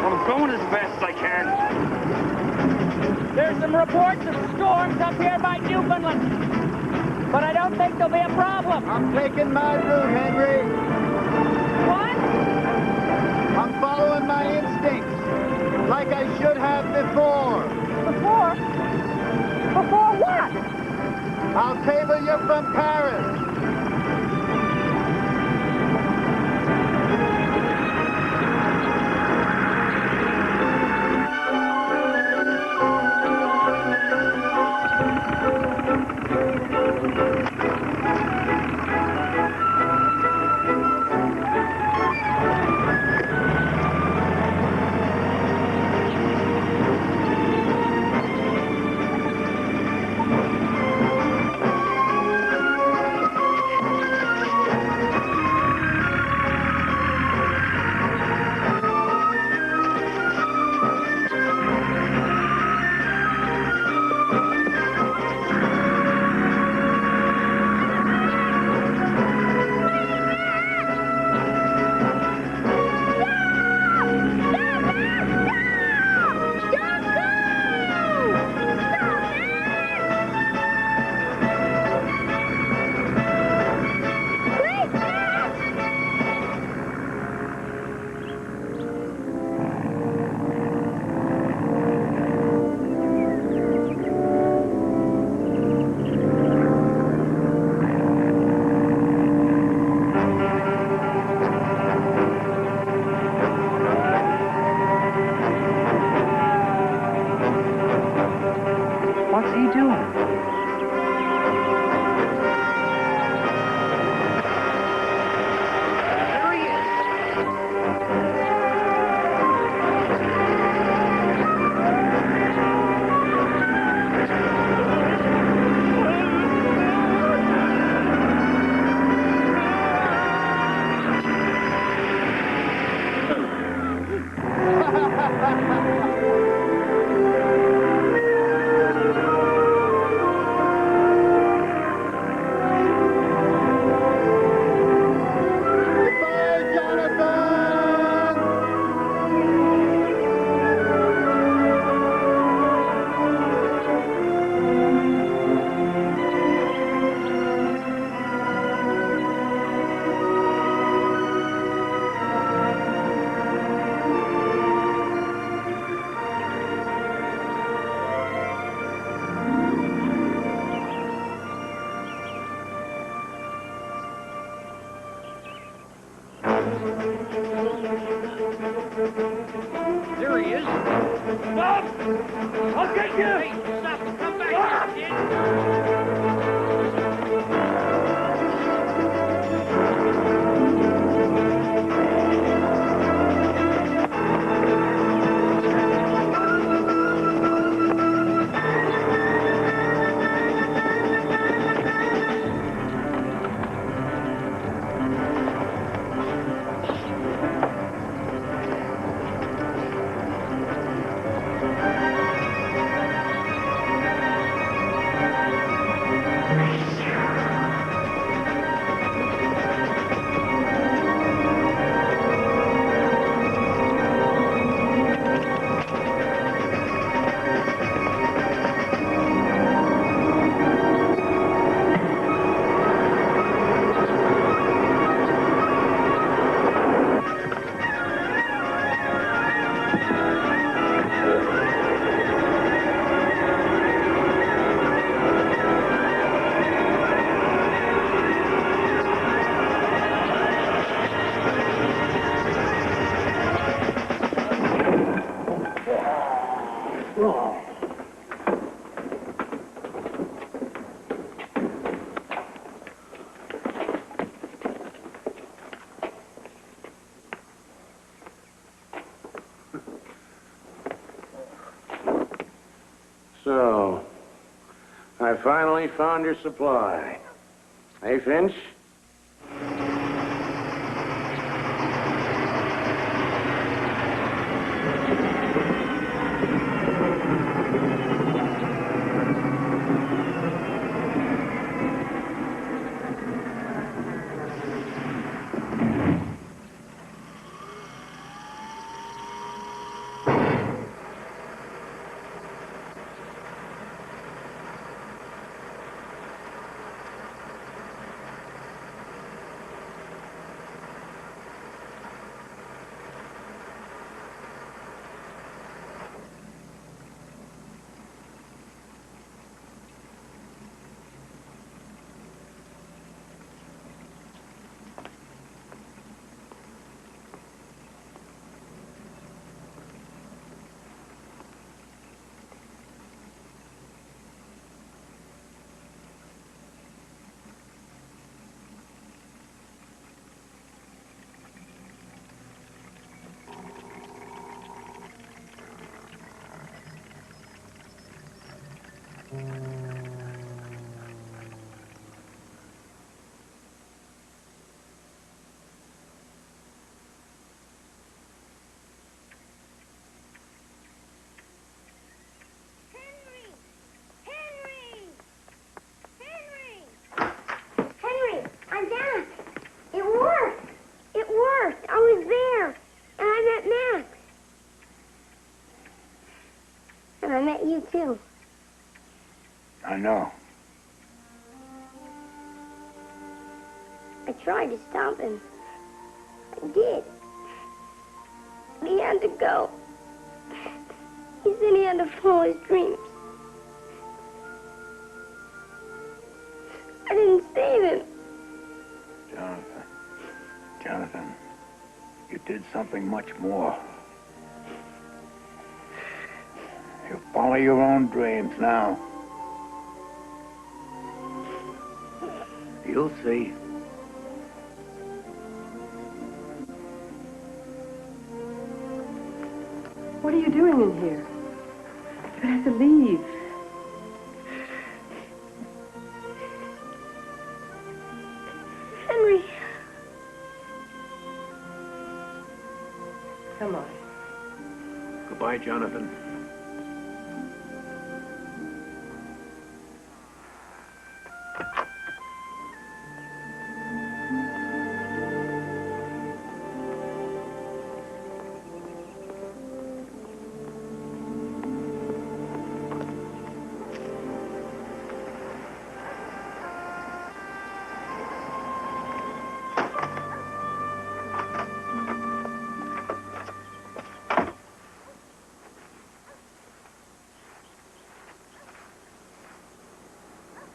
I'm going as fast as I can. There's some reports of storms up here by Newfoundland. But I don't think there'll be a problem. I'm taking my route, Henry. What? I'm following my instincts, like I should have before. Before? Before what? I'll cable you from Paris. What's he doing? There he is. There he is. Stop! I'll get you! Hey, stop! Come back! finally found your supply. Hey, Finch? Henry, I'm back. It worked. It worked. I was there. And I met Max. And I met you, too. I know. I tried to stop him. I did. But he had to go. He said he had to follow his dreams. I didn't save him. Jonathan, you did something much more. You follow your own dreams now. You'll see. What are you doing in here? You have to leave. Henry. Come on. Goodbye, Jonathan.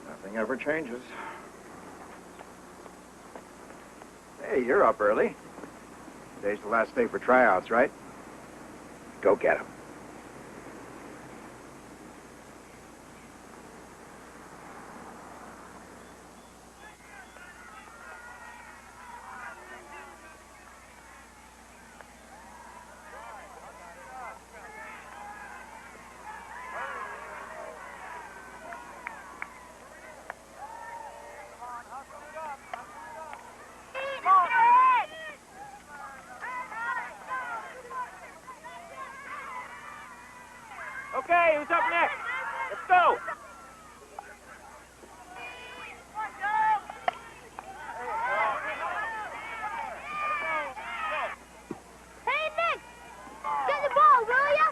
Nothing ever changes. Hey, you're up early. Today's the last day for tryouts, right? Go get 'em. Okay, who's up next? Let's go. Hey, Nick! Get the ball, will ya?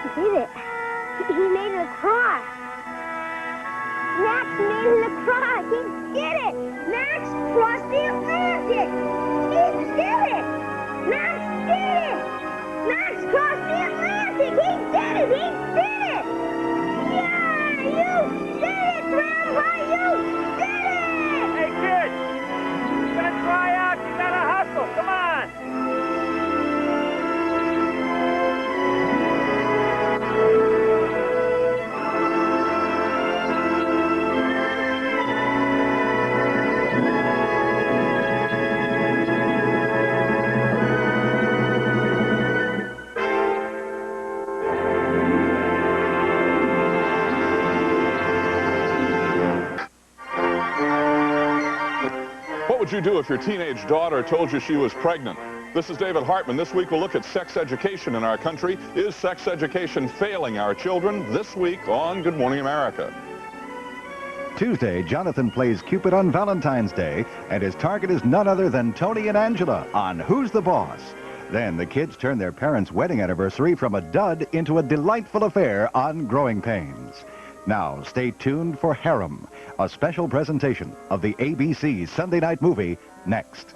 He did it. He made it across. Max made it across. He did it. Max crossed the Atlantic. He did it. Max did it. Max crossed the Atlantic. He did it. He did it. Yeah, you You did it! Hey, kid! You're gonna try out. You gotta hustle. Come on. What would you do if your teenage daughter told you she was pregnant? This is David Hartman. This week we'll look at sex education in our country. Is sex education failing our children? This week on Good Morning America. Tuesday, Jonathan plays Cupid on Valentine's Day, and his target is none other than Tony and Angela on Who's the Boss? Then the kids turn their parents' wedding anniversary from a dud into a delightful affair on Growing Pains. Now, stay tuned for Harem, a special presentation of the ABC Sunday night movie, next.